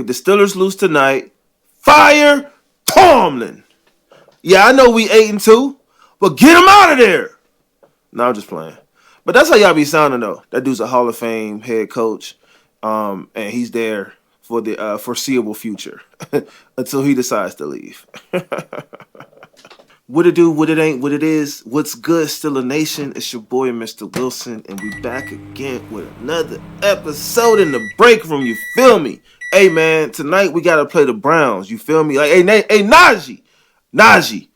If the Steelers lose tonight, fire Tomlin. Yeah, I know we 8-2, but get him out of there. No, I'm just playing. But that's how y'all be sounding, though. That dude's a Hall of Fame head coach, and he's there for the foreseeable future until he decides to leave. What it do, what it ain't, what it is, what's good, still a nation. It's your boy, Mr. Wilson, and we back again with another episode in the break room, you feel me? Hey, man, tonight we got to play the Browns, you feel me? Like, hey, Najee,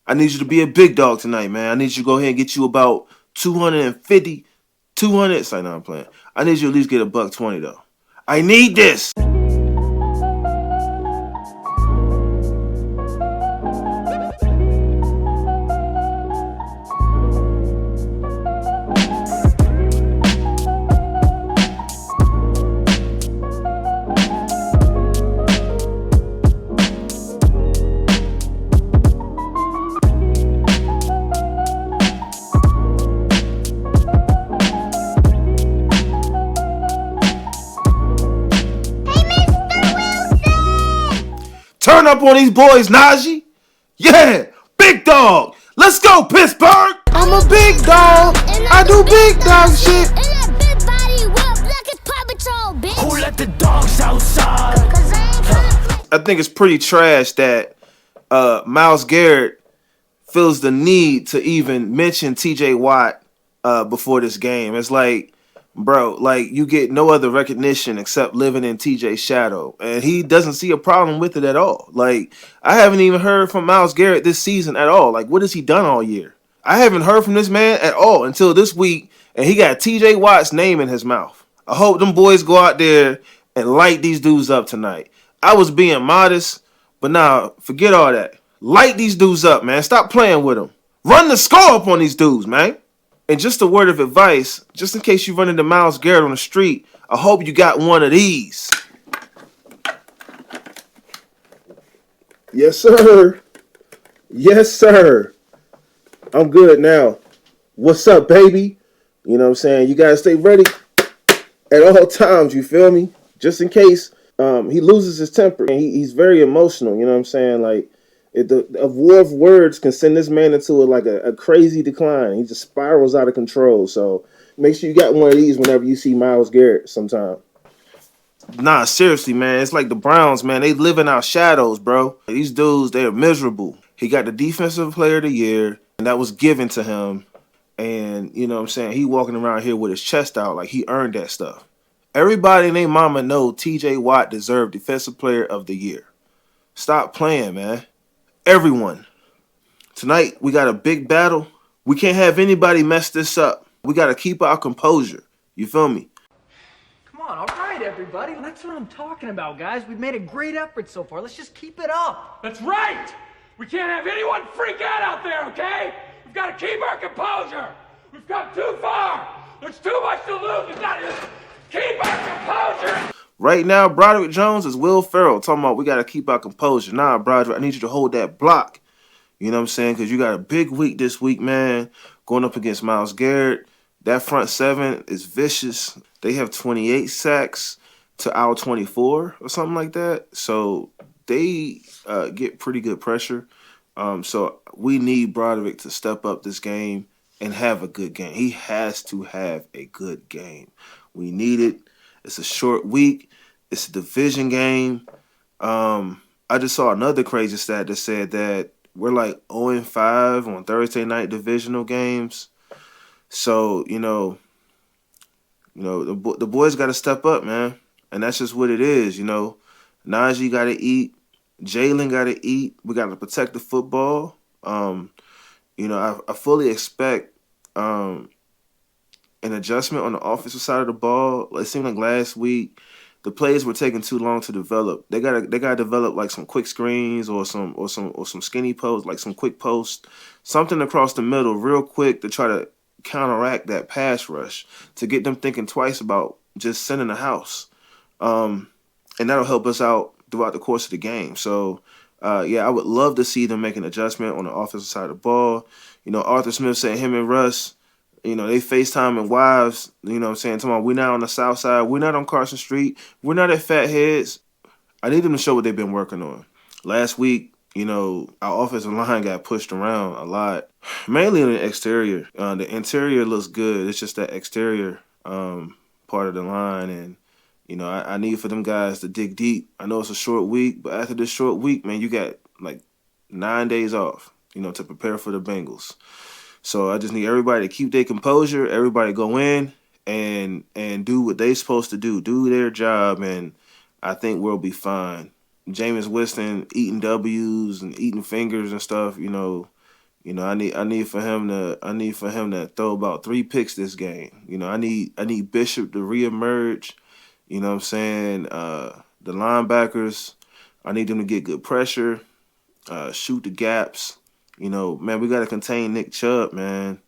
I need you to be a big dog tonight, man. I need you to go ahead and get you about 250, 200. Sorry, no, I'm playing. I need you to at least get $120, though. I need this. Turn up on these boys, Najee. Yeah, big dog. Let's go, Pittsburgh. I'm a big dog. I do big dog shit. Who let the dogs outside? I think it's pretty trash that Myles Garrett feels the need to even mention TJ Watt before this game. It's like, bro, like you get no other recognition except living in TJ's shadow. And he doesn't see a problem with it at all. Like, I haven't even heard from Myles Garrett this season at all. Like, what has he done all year? I haven't heard from this man at all until this week, and he got TJ Watt's name in his mouth. I hope them boys go out there and light these dudes up tonight. I was being modest, but nah, forget all that. Light these dudes up, man. Stop playing with them. Run the score up on these dudes, man. And just a word of advice, just in case you run into Myles Garrett on the street, I hope you got one of these. Yes, sir. Yes, sir. I'm good now. What's up, baby? You know what I'm saying? You got to stay ready at all times, you feel me? Just in case he loses his temper. And he's very emotional, you know what I'm saying? Like, a war of words can send this man into a crazy decline. He just spirals out of control. So make sure you got one of these whenever you see Myles Garrett sometime. Nah, seriously, man. It's like the Browns, man. They live in our shadows, bro. These dudes, they're miserable. He got the Defensive Player of the Year, and that was given to him. And, you know what I'm saying, he walking around here with his chest out like he earned that stuff. Everybody and their mama know TJ Watt deserved Defensive Player of the Year. Stop playing, man. Everyone. Tonight, we got a big battle. We can't have anybody mess this up. We got to keep our composure. You feel me? Come on, all right, everybody. That's what I'm talking about, guys. We've made a great effort so far. Let's just keep it up. That's right. We can't have anyone freak out there, okay? We've got to keep our composure. We've come too far. There's too much to lose. We've got to just keep our composure. Right now, Broderick Jones is Will Ferrell talking about we got to keep our composure. Nah, Broderick, I need you to hold that block. You know what I'm saying? Because you got a big week this week, man, going up against Myles Garrett. That front seven is vicious. They have 28 sacks to our 24 or something like that. So they get pretty good pressure. So we need Broderick to step up this game and have a good game. He has to have a good game. We need it. It's a short week. It's a division game. I just saw another crazy stat that said that we're like 0-5 on Thursday night divisional games. So, the boys got to step up, man. And that's just what it is, Najee got to eat. Jalen got to eat. We got to protect the football. I fully expect an adjustment on the offensive side of the ball. It seemed like last week the plays were taking too long to develop. They gotta develop like some quick screens or some skinny posts, like some quick posts, something across the middle real quick to try to counteract that pass rush, to get them thinking twice about just sending the house. And that'll help us out throughout the course of the game. So, I would love to see them make an adjustment on the offensive side of the ball. Arthur Smith said him and Russ, they FaceTime and wives, talking about we're not on the south side. We're not on Carson Street. We're not at Fatheads. I need them to show what they've been working on. Last week, our offensive line got pushed around a lot, mainly in the exterior. The interior looks good. It's just that exterior part of the line, and I need for them guys to dig deep. I know it's a short week, but after this short week, man, you got like 9 days off, to prepare for the Bengals. So I just need everybody to keep their composure. Everybody go in and do what they supposed to do their job, and I think we'll be fine. Jameis Winston eating W's and eating fingers and stuff. I need for him to throw about 3 picks this game. I need Bishop to reemerge. You know what I'm saying? The linebackers, I need them to get good pressure, shoot the gaps. Man, we got to contain Nick Chubb, man.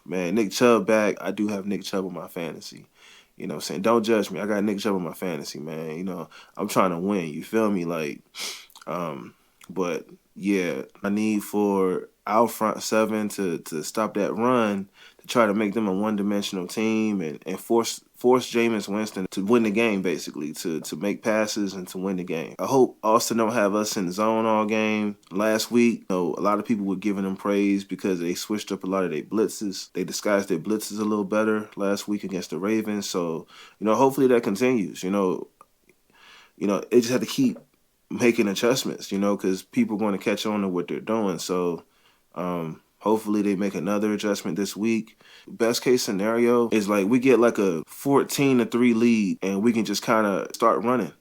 Man, Nick Chubb back. I do have Nick Chubb on my fantasy. You know what I'm saying? Don't judge me. I got Nick Chubb on my fantasy, man. I'm trying to win. You feel me? But yeah, I need for our front seven to stop that run, to try to make them a one-dimensional team and force Jameis Winston to win the game, basically, to make passes and to win the game. I hope Austin don't have us in the zone all game. Last week, a lot of people were giving them praise because they switched up a lot of their blitzes. They disguised their blitzes a little better last week against the Ravens. So, hopefully that continues. They just have to keep making adjustments, because people are going to catch on to what they're doing. So, hopefully they make another adjustment this week. Best case scenario is we get a 14-3 lead and we can just kind of start running.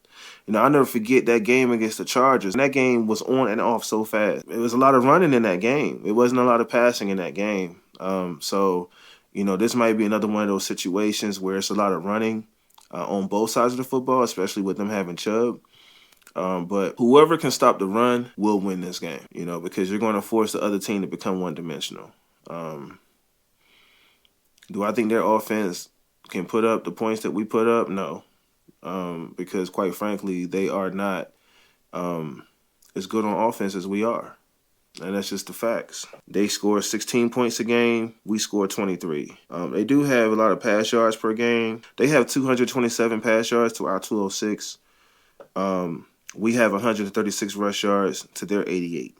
I'll never forget that game against the Chargers. And that game was on and off so fast. It was a lot of running in that game. It wasn't a lot of passing in that game. So, this might be another one of those situations where it's a lot of running on both sides of the football, especially with them having Chubb. But whoever can stop the run will win this game, because you're going to force the other team to become one-dimensional. Do I think their offense can put up the points that we put up? No, because quite frankly, they are not as good on offense as we are. And that's just the facts. They score 16 points a game. We score 23. They do have a lot of pass yards per game. They have 227 pass yards to our 206. We have 136 rush yards to their 88.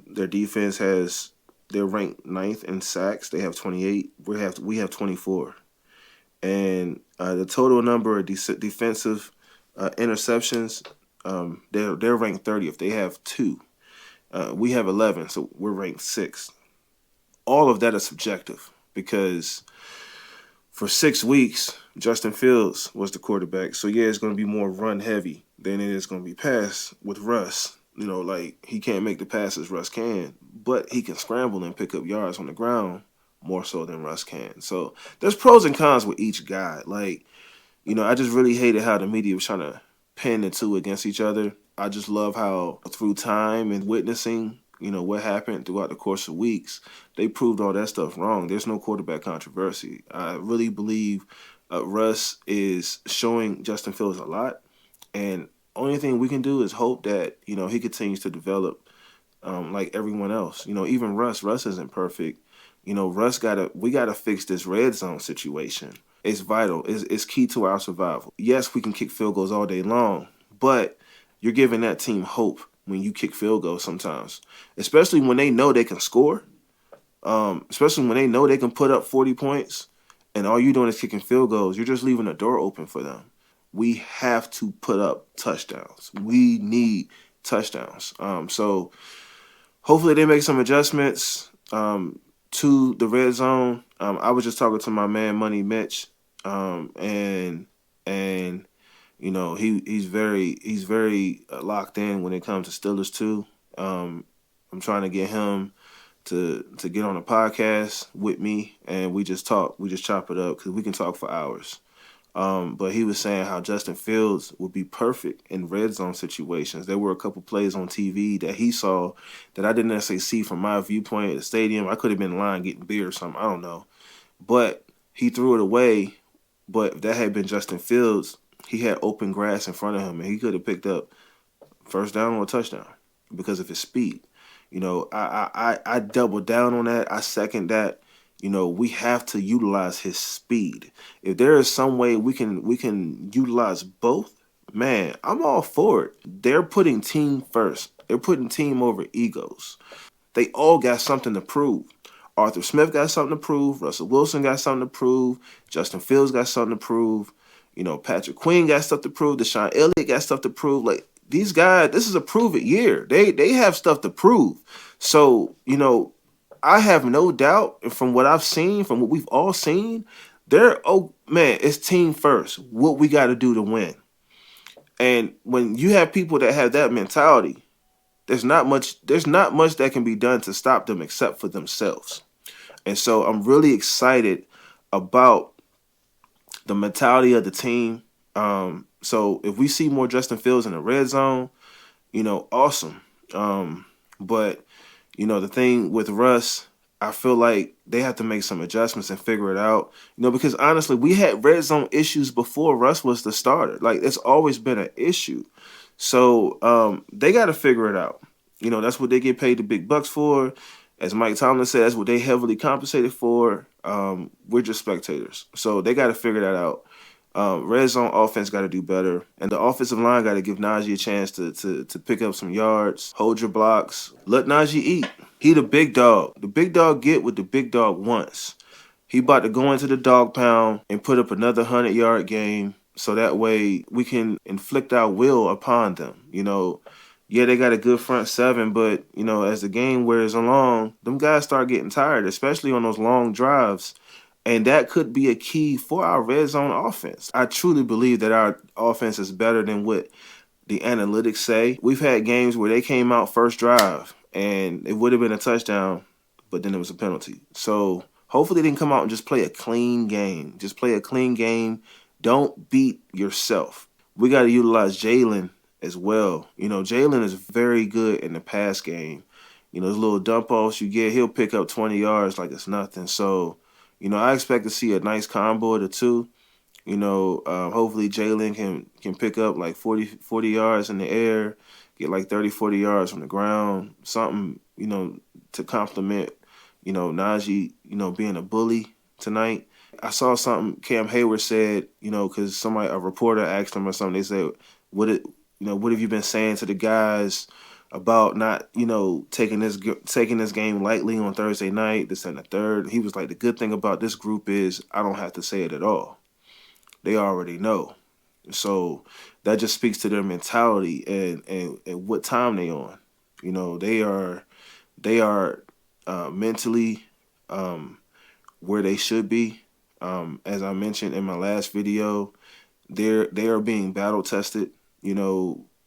Their defense they're ranked 9th in sacks. They have 28. We have 24. And the total number of defensive interceptions, they're ranked 30th. They have 2. We have 11, so we're ranked 6th. All of that is subjective because for 6 weeks, Justin Fields was the quarterback. So, yeah, it's going to be more run heavy than it is going to be pass with Russ. He can't make the passes Russ can, but he can scramble and pick up yards on the ground more so than Russ can. So, there's pros and cons with each guy. I just really hated how the media was trying to pin the two against each other. I just love how through time and witnessing, what happened throughout the course of weeks, they proved all that stuff wrong. There's no quarterback controversy. I really believe Russ is showing Justin Fields a lot. And only thing we can do is hope that, he continues to develop like everyone else. Even Russ isn't perfect. We gotta fix this red zone situation. It's vital. It's key to our survival. Yes, we can kick field goals all day long, but you're giving that team hope when you kick field goals sometimes, especially when they know they can score, especially when they know they can put up 40 points, and all you're doing is kicking field goals. You're just leaving the door open for them. We have to put up touchdowns. We need touchdowns. So hopefully they make some adjustments to the red zone. I was just talking to my man Money Mitch, and he's very locked in when it comes to Steelers too. I'm trying to get him to get on a podcast with me, and we just talk. We just chop it up because we can talk for hours. But he was saying how Justin Fields would be perfect in red zone situations. There were a couple plays on TV that he saw that I didn't necessarily see from my viewpoint at the stadium. I could have been in line getting beer or something. I don't know. But he threw it away. But if that had been Justin Fields, he had open grass in front of him, and he could have picked up first down or a touchdown because of his speed. I double down on that. I second that. we have to utilize his speed. If there is some way we can utilize both, man, I'm all for it. They're putting team first. They're putting team over egos. They all got something to prove. Arthur Smith got something to prove. Russell Wilson got something to prove. Justin Fields got something to prove. Patrick Queen got stuff to prove. Deshaun Elliott got stuff to prove. Like, these guys, this is a prove it year. They have stuff to prove. So, I have no doubt, and from what I've seen, from what we've all seen, oh man, it's team first. What we got to do to win. And when you have people that have that mentality, there's not much that can be done to stop them except for themselves. And so I'm really excited about the mentality of the team. So if we see more Justin Fields in the red zone, awesome. But the thing with Russ, I feel like they have to make some adjustments and figure it out. Because honestly, we had red zone issues before Russ was the starter. Like, it's always been an issue. So they got to figure it out. That's what they get paid the big bucks for. As Mike Tomlin said, that's what they heavily compensated for. We're just spectators. So they got to figure that out. Red zone offense got to do better. And the offensive line got to give Najee a chance to pick up some yards, hold your blocks, let Najee eat. He the big dog. The big dog get what the big dog wants. He about to go into the dog pound and put up another 100-yard game, so that way we can inflict our will upon them. Yeah, they got a good front seven, but, as the game wears along, them guys start getting tired, especially on those long drives. And that could be a key for our red zone offense. I truly believe that our offense is better than what the analytics say. We've had games where they came out first drive and it would have been a touchdown, but then it was a penalty. So hopefully they can come out and just play a clean game. Just play a clean game. Don't beat yourself. We got to utilize Jalen as well. Jalen is very good in the pass game. Those little dump offs you get, he'll pick up 20 yards like it's nothing. So, I expect to see a nice combo of the two. Hopefully Jalen can pick up like 40 yards in the air, get like 30, 40 yards from the ground, something, to complement, Najee, being a bully tonight. I saw something Cam Hayward said, because a reporter asked him or something. They said, what have you been saying to the guys about not, taking this game lightly on Thursday night, this and the third? He was like, the good thing about this group is I don't have to say it at all. They already know. So that just speaks to their mentality and what time they on. They are mentally where they should be. As I mentioned in my last video, they are being battle tested.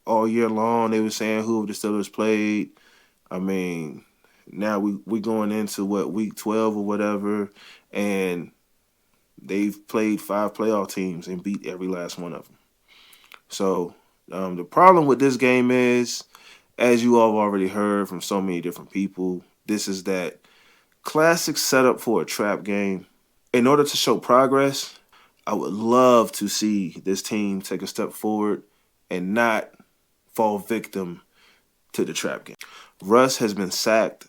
All year long they were saying who the Steelers played. I mean, now we going into week 12 or whatever, and they've played 5 playoff teams and beat every last one of them. So the problem with this game is, as you all have already heard from so many different people, this is that classic setup for a trap game. In order to show progress, I would love to see this team take a step forward and not fall victim to the trap game. Russ has been sacked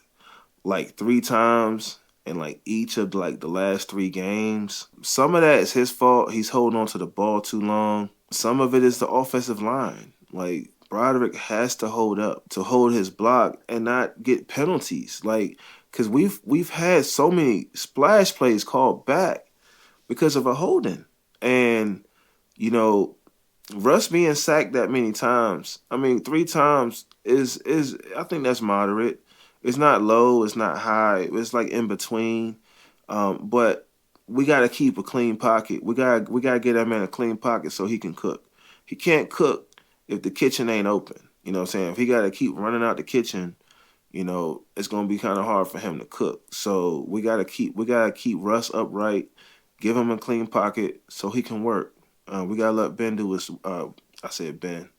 like 3 times in like each of like the last 3 games. Some of that is his fault. He's holding on to the ball too long. Some of it is the offensive line. Like, Broderick has to hold up, to hold his block and not get penalties. Like, because we've had so many splash plays called back because of a holding. And, Russ being sacked that many times, 3 times is I think that's moderate. It's not low, it's not high. It's like in between. But we got to keep a clean pocket. We got to get that man a clean pocket so he can cook. He can't cook if the kitchen ain't open. You know what I'm saying? If he got to keep running out the kitchen, it's going to be kind of hard for him to cook. So we got to keep Russ upright, give him a clean pocket so he can work. We got to let Ben do his I said Ben.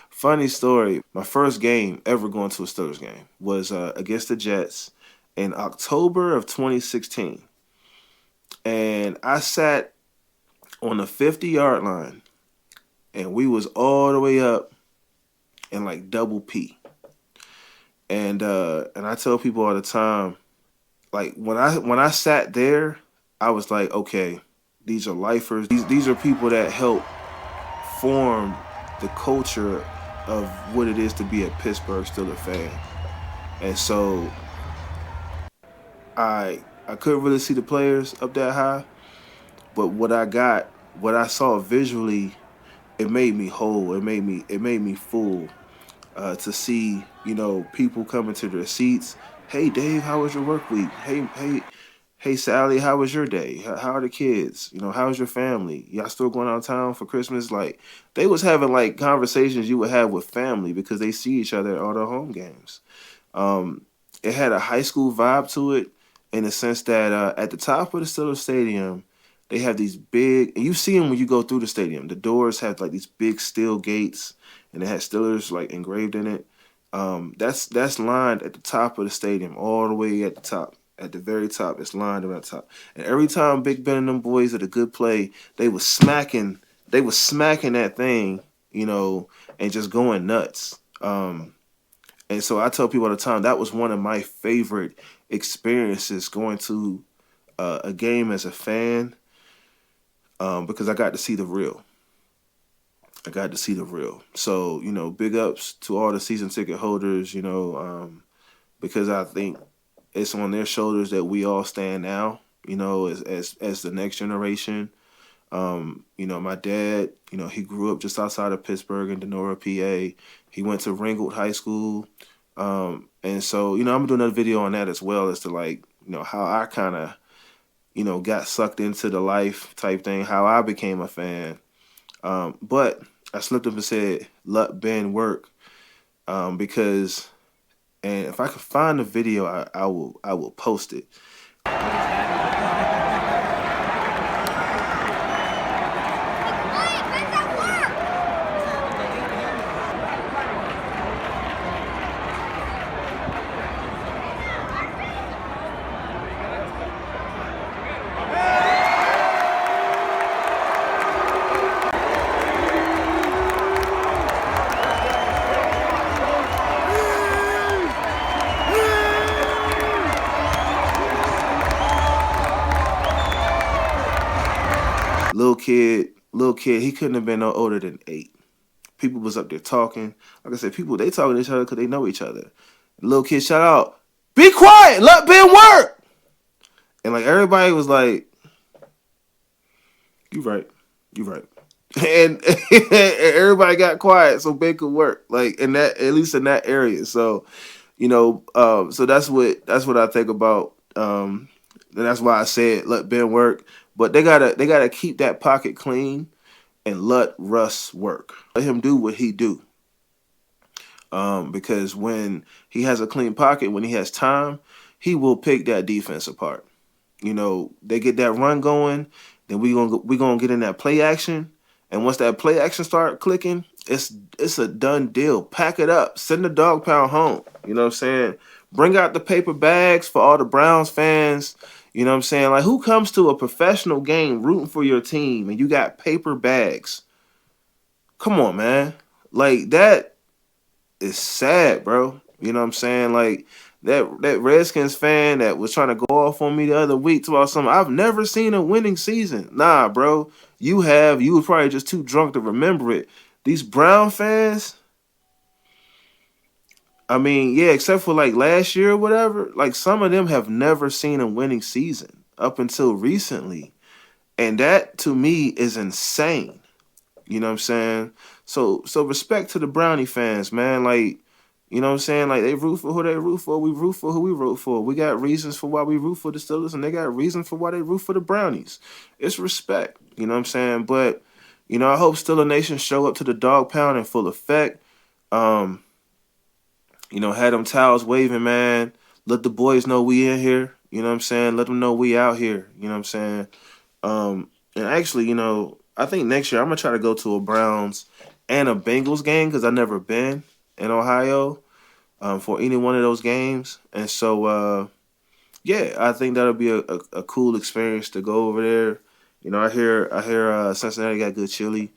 Funny story. My first game ever going to a Steelers game was against the Jets in October of 2016. And I sat on the 50-yard line, and we was all the way up in like double P. And I tell people all the time, like when I sat there, I was like, okay, these are lifers. These are people that help form the culture of what it is to be a Pittsburgh Steelers fan. And so I couldn't really see the players up that high, but what I saw visually, it made me whole. It made me full to see, people coming to their seats. Hey Dave, how was your work week? Hey Sally, how was your day? How are the kids? How's your family? Y'all still going out of town for Christmas? Like they was having like conversations you would have with family because they see each other at all the home games. It had a high school vibe to it in the sense that at the top of the Steelers Stadium, they have these big, and you see them when you go through the stadium. The doors have like these big steel gates, and it has Steelers like engraved in it. That's lined at the top of the stadium, all the way at the top. At the very top, it's lined around the top. And every time Big Ben and them boys did a good play, they was smacking that thing, and just going nuts. And so I tell people all the time that was one of my favorite experiences going to a game as a fan because I got to see the real. I got to see the real. So, big ups to all the season ticket holders, because I think it's on their shoulders that we all stand now, as the next generation. My dad, he grew up just outside of Pittsburgh in Denora, PA. He went to Ringgold High School. And so, I'm gonna do another video on that as well as to like, how I kind of, got sucked into the life type thing, how I became a fan. But I slipped up and said, let Ben work. Because, and if I can find the video, I will post it. Little kid, he couldn't have been no older than 8. People was up there talking. Like I said, people, they talking to each other because they know each other. Little kid shout out, be quiet, let Ben work. And like everybody was like, you right. And everybody got quiet so Ben could work. Like in that, at least in that area. So, so that's what I think about. And that's why I said let Ben work. But they gotta keep that pocket clean and let Russ work. Let him do what he do. Because when he has a clean pocket, when he has time, he will pick that defense apart. They get that run going, then we gonna get in that play action, and once that play action start clicking, it's a done deal. Pack it up, send the dog pound home. You know what I'm saying? Bring out the paper bags for all the Browns fans. You know what I'm saying? Like, who comes to a professional game rooting for your team and you got paper bags? Come on, man. Like, that is sad, bro. You know what I'm saying? Like, that Redskins fan that was trying to go off on me the other week about something. I've never seen a winning season. Nah, bro. You have. You were probably just too drunk to remember it. These Brown fans, I mean, yeah, except for like last year or whatever, like some of them have never seen a winning season up until recently. And that to me is insane. You know what I'm saying? So respect to the Brownie fans, man. Like, you know what I'm saying? Like they root for who they root for. We root for who we root for. We got reasons for why we root for the Steelers, and they got reasons for why they root for the Brownies. It's respect. You know what I'm saying? But, I hope Steeler Nation show up to the dog pound in full effect. Had them towels waving, man. Let the boys know we in here. You know what I'm saying? Let them know we out here. You know what I'm saying? And actually, I think next year I'm going to try to go to a Browns and a Bengals game because I've never been in Ohio for any one of those games. And so, yeah, I think that'll be a cool experience to go over there. I hear Cincinnati got good chili.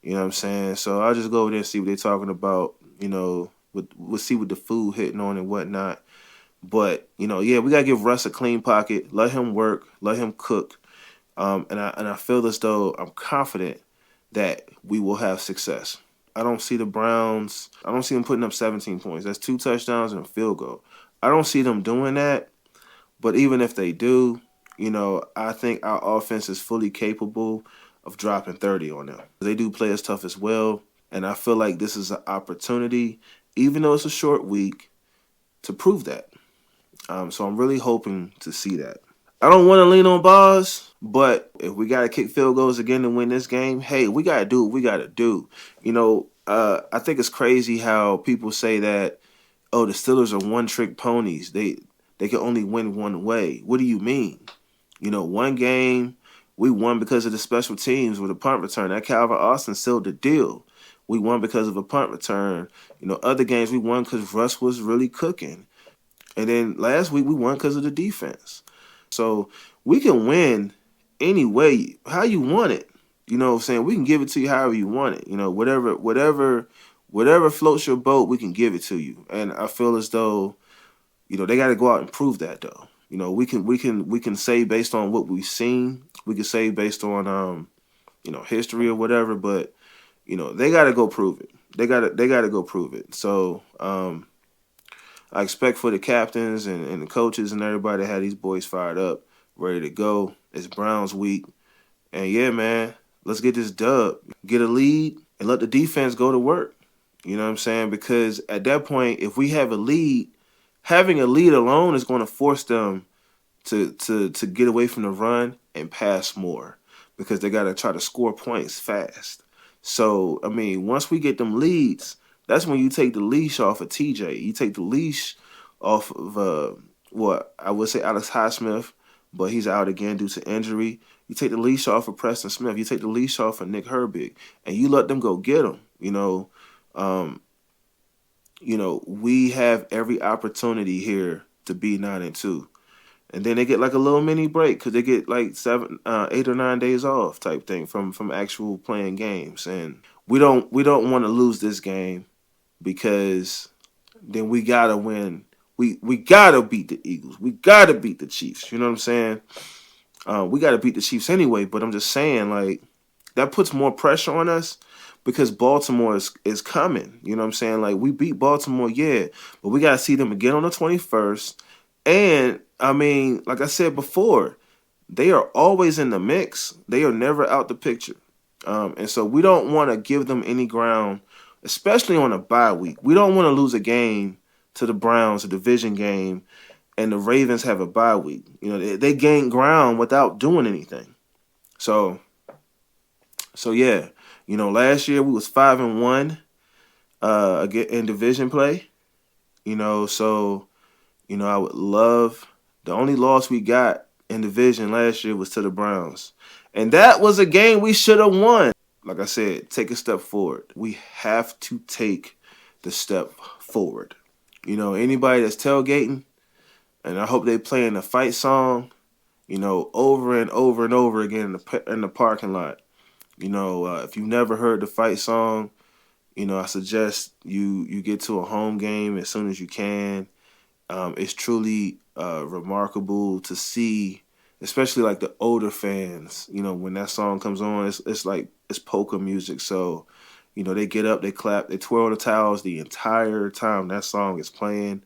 You know what I'm saying? So I'll just go over there and see what they're talking about, we'll see what the food hitting on and whatnot. But, yeah, we got to give Russ a clean pocket, let him work, let him cook. And I feel as though I'm confident that we will have success. I don't see the Browns. I don't see them putting up 17 points. That's 2 touchdowns and a field goal. I don't see them doing that. But even if they do, I think our offense is fully capable of dropping 30 on them. They do play us tough as well. And I feel like this is an opportunity, even though it's a short week, to prove that. So I'm really hoping to see that. I don't want to lean on Boz, but if we got to kick field goals again to win this game, hey, we got to do what we got to do. I think it's crazy how people say that, oh, the Steelers are one-trick ponies. They can only win one way. What do you mean? One game, we won because of the special teams with a punt return. That Calvin Austin sealed the deal. We won because of a punt return. Other games we won because Russ was really cooking. And then last week we won because of the defense. So we can win any way, how you want it. You know what I'm saying? We can give it to you however you want it. Whatever floats your boat, we can give it to you. And I feel as though, they got to go out and prove that though. We can say based on what we've seen. We can say based on history or whatever, but they got to go prove it. They got to go prove it. So I expect for the captains and the coaches and everybody to have these boys fired up, ready to go. It's Browns week. And yeah, man, let's get this dub. Get a lead and let the defense go to work. You know what I'm saying? Because at that point, if we have a lead, having a lead alone is going to force them to get away from the run and pass more because they got to try to score points fast. So, once we get them leads, that's when you take the leash off of TJ. You take the leash off of, I would say Alex Highsmith, but he's out again due to injury. You take the leash off of Preston Smith. You take the leash off of Nick Herbig, and you let them go get them. We have every opportunity here to be 9-2. And then they get like a little mini break because they get like 8 or 9 days off type thing from actual playing games. And we don't want to lose this game because then we gotta win. We gotta beat the Eagles. We gotta beat the Chiefs. You know what I'm saying? We gotta beat the Chiefs anyway. But I'm just saying, like, that puts more pressure on us because Baltimore is coming. You know what I'm saying? Like, we beat Baltimore, yeah, but we gotta see them again on the 21st. And like I said before, they are always in the mix. They are never out the picture. And so we don't want to give them any ground, especially on a bye week. We don't want to lose a game to the Browns, a division game, and the Ravens have a bye week. They gain ground without doing anything. So yeah, last year we was 5-1 in division play. I would love, the only loss we got in division last year was to the Browns. And that was a game we should have won. Like I said, take a step forward. We have to take the step forward. Anybody that's tailgating, and I hope they playing the fight song, over and over and over again in the parking lot. If you've never heard the fight song, I suggest you get to a home game as soon as you can. It's truly remarkable to see, especially like the older fans, when that song comes on, it's like it's polka music. So, they get up, they clap, they twirl the towels the entire time that song is playing.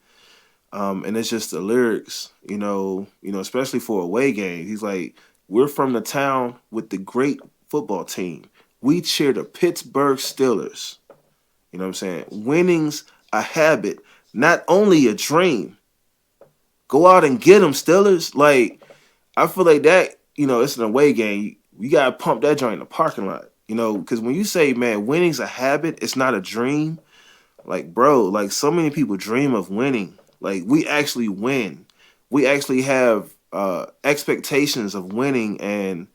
And it's just the lyrics, especially for away games. He's like, we're from the town with the great football team. We cheer the Pittsburgh Steelers. You know what I'm saying? Winning's a habit, not only a dream. Go out and get them, Steelers. Like, I feel like that, it's an away game. You got to pump that joint in the parking lot, because when you say, man, winning's a habit, it's not a dream. Like, bro, like so many people dream of winning. Like, we actually win. We actually have expectations of winning and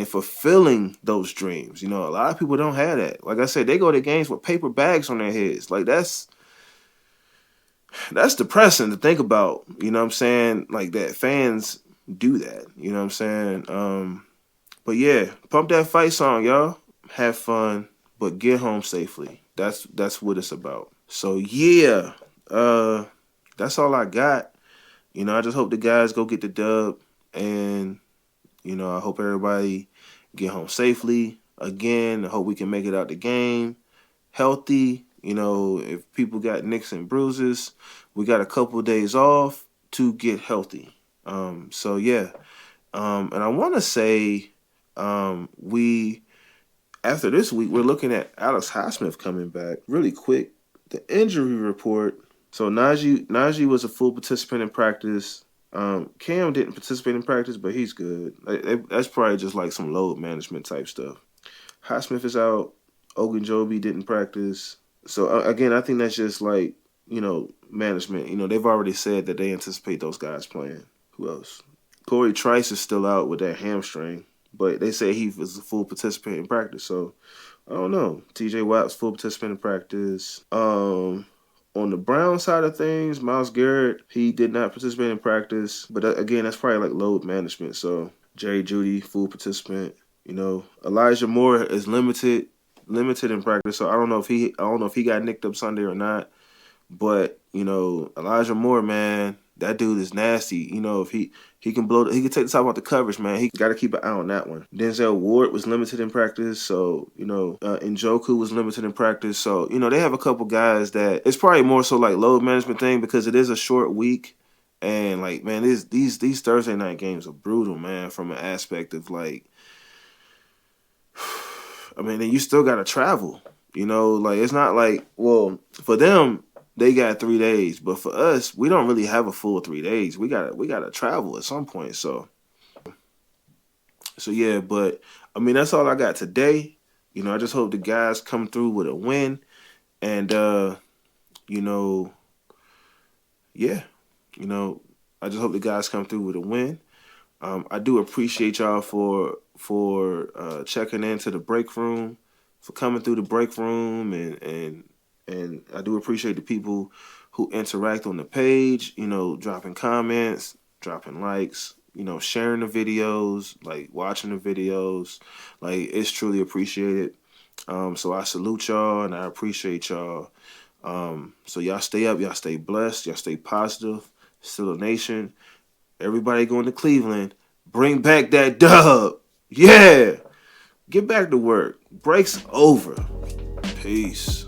fulfilling those dreams. A lot of people don't have that. Like I said, they go to games with paper bags on their heads. Like, that's depressing to think about. You know what I'm saying? Like, that fans do that. You know what I'm saying? But yeah, pump that fight song, y'all. Have fun, but get home safely. That's what it's about. So yeah, that's all I got. I just hope the guys go get the dub, and I hope everybody get home safely. Again, I hope we can make it out the game healthy. If people got nicks and bruises, we got a couple of days off to get healthy. So yeah, and I want to say we after this week we're looking at Alex Highsmith coming back really quick. The injury report. So Najee was a full participant in practice. Cam didn't participate in practice, but he's good. That's probably just like some load management type stuff. Highsmith is out. Ogunjobi didn't practice. So again, I think that's just like management. They've already said that they anticipate those guys playing. Who else? Corey Trice is still out with that hamstring, but they say he was a full participant in practice. So I don't know. T.J. Watt's full participant in practice. On the Brown side of things, Myles Garrett, he did not participate in practice. But again, that's probably like load management. So Jerry Jeudy, full participant. Elijah Moore is limited in practice. So I don't know if he got nicked up Sunday or not. But Elijah Moore, man, that dude is nasty. If he can he can take the top off the coverage, man. He got to keep an eye on that one. Denzel Ward was limited in practice, so Njoku was limited in practice. So they have a couple guys that it's probably more so like load management thing because it is a short week, and like man, these Thursday night games are brutal, man. From an aspect of like, I mean, you still got to travel. Like it's not like for them. They got 3 days, but for us, we don't really have a full 3 days. We gotta travel at some point. So yeah, but I mean that's all I got today. I just hope the guys come through with a win, and yeah, I just hope the guys come through with a win. I do appreciate y'all for checking into the break room, for coming through the break room, and I do appreciate the people who interact on the page, dropping comments, dropping likes, sharing the videos, like watching the videos. Like, it's truly appreciated. So I salute y'all and I appreciate y'all. So y'all stay up, y'all stay blessed, y'all stay positive. Still a nation. Everybody going to Cleveland. Bring back that dub. Yeah. Get back to work. Break's over. Peace.